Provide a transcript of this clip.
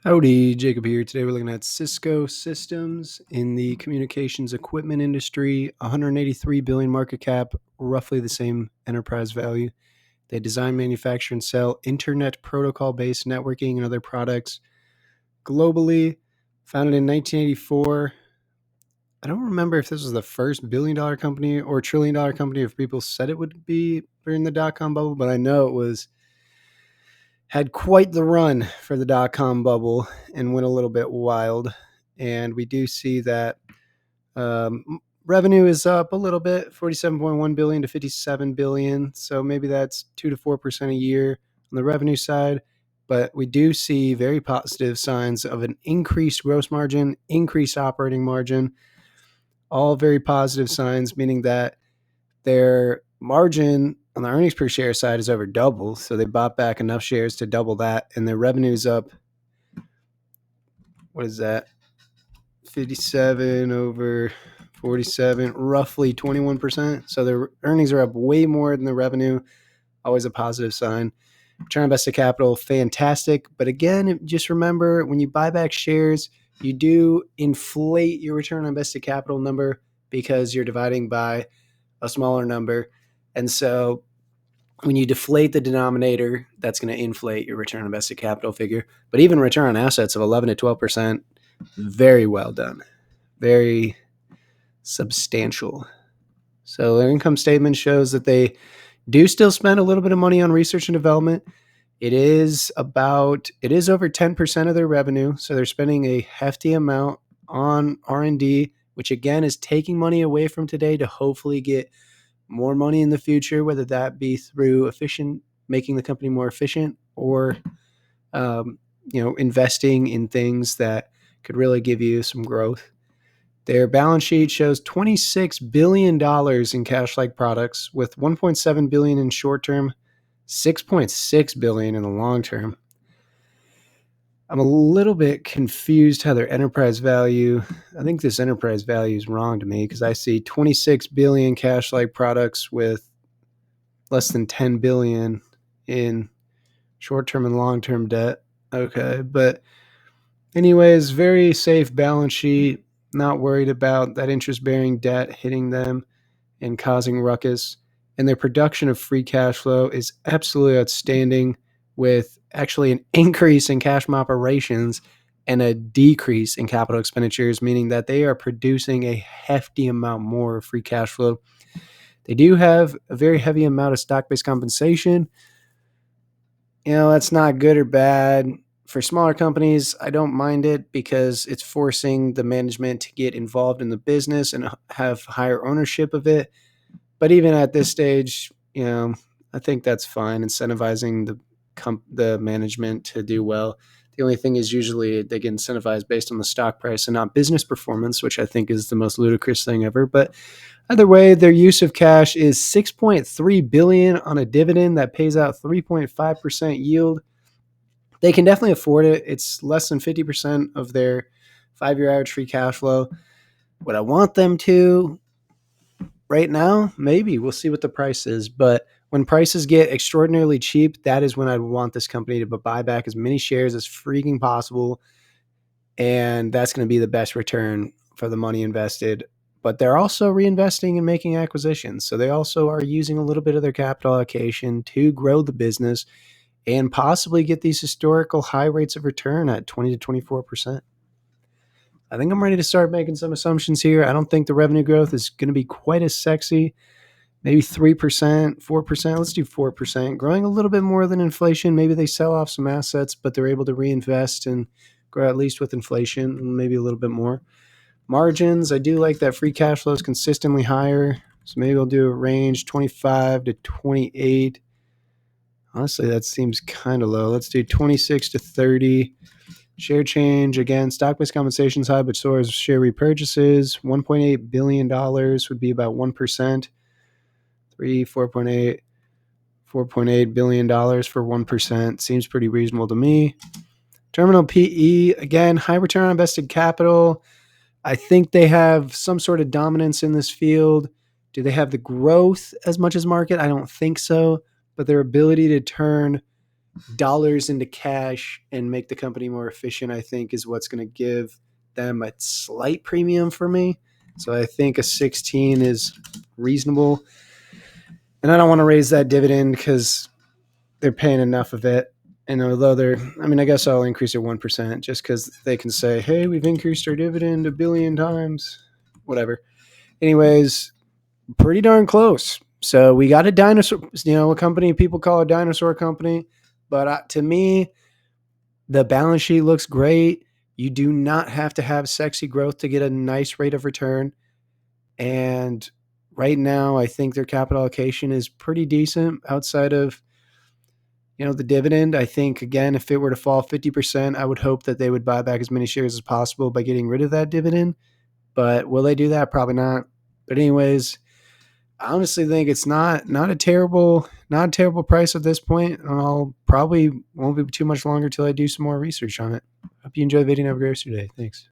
Howdy, Jacob here. Today we're looking at Cisco Systems in the communications equipment industry, 183 billion market cap, roughly the same enterprise value. They design, manufacture, and sell internet protocol-based networking and other products globally. Founded in 1984. I don't remember if this was the first billion-dollar company or trillion-dollar company, if people said it would be during the dot-com bubble, but I know it had quite the run for the dot-com bubble and went a little bit wild. And we do see that revenue is up a little bit, 47.1 billion to 57 billion. So maybe that's 2 to 4% a year on the revenue side. But we do see very positive signs of an increased gross margin, increased operating margin, all very positive signs, meaning that their margin on the earnings per share side is over double. So they bought back enough shares to double that. And their revenue's up, what is that? 57 over 47, roughly 21%. So their earnings are up way more than the revenue. Always a positive sign. Return on invested capital, fantastic. But again, just remember when you buy back shares, you do inflate your return on invested capital number because you're dividing by a smaller number. And so when you deflate the denominator, that's going to inflate your return on invested capital figure. But even return on assets of 11 to 12%, very well done. Very substantial. So their income statement shows that they do still spend a little bit of money on research and development. It is over 10% of their revenue. So they're spending a hefty amount on R&D, which again is taking money away from today to hopefully get more money in the future, whether that be through making the company more efficient or, investing in things that could really give you some growth. Their balance sheet shows $26 billion in cash-like products with $1.7 billion in short-term, $6.6 billion in the long-term. I'm a little bit confused how their enterprise value, I think this enterprise value is wrong to me because I see 26 billion cash-like products with less than 10 billion in short-term and long-term debt. Okay, but anyways, very safe balance sheet, not worried about that interest-bearing debt hitting them and causing ruckus. And their production of free cash flow is absolutely outstanding, with actually an increase in cash from operations and a decrease in capital expenditures, meaning that they are producing a hefty amount more of free cash flow. They do have a very heavy amount of stock-based compensation. That's not good or bad. For smaller companies, I don't mind it because it's forcing the management to get involved in the business and have higher ownership of it. But even at this stage, I think that's fine, incentivizing the management to do well. The only thing is usually they get incentivized based on the stock price and not business performance, which I think is the most ludicrous thing ever. But either way, their use of cash is $6.3 billion on a dividend that pays out 3.5% yield. They can definitely afford it. It's less than 50% of their 5-year average free cash flow. Would I want them to right now? Maybe. We'll see what the price is. But when prices get extraordinarily cheap, that is when I'd want this company to buy back as many shares as freaking possible. And that's going to be the best return for the money invested. But they're also reinvesting and making acquisitions. So they also are using a little bit of their capital allocation to grow the business and possibly get these historical high rates of return at 20 to 24%. I think I'm ready to start making some assumptions here. I don't think the revenue growth is going to be quite as sexy. Maybe 3%, 4%. Let's do 4%. Growing a little bit more than inflation. Maybe they sell off some assets, but they're able to reinvest and grow at least with inflation, maybe a little bit more. Margins, I do like that free cash flow is consistently higher. So maybe I'll do a range 25 to 28. Honestly, that seems kind of low. Let's do 26 to 30. Share change, again, stock-based compensation is high, but so is share repurchases. $1.8 billion would be about 1%. 4.8 billion dollars for 1%. Seems pretty reasonable to me. Terminal PE, again, high return on invested capital. I think they have some sort of dominance in this field. Do they have the growth as much as market? I don't think so. But their ability to turn dollars into cash and make the company more efficient, I think is what's going to give them a slight premium for me. So I think a 16 is reasonable. And I don't want to raise that dividend because they're paying enough of it. And although I guess I'll increase it 1% just because they can say, hey, we've increased our dividend 1 billion times, whatever. Anyways, pretty darn close. So we got a dinosaur, a company people call a dinosaur company. But to me, the balance sheet looks great. You do not have to have sexy growth to get a nice rate of return. And right now, I think their capital allocation is pretty decent outside of the dividend. I think, again, if it were to fall 50%, I would hope that they would buy back as many shares as possible by getting rid of that dividend. But will they do that? Probably not. But anyways, I honestly think it's not a terrible price at this point. I'll probably won't be too much longer till I do some more research on it. Hope you enjoy the video and have a great rest of your day. Thanks.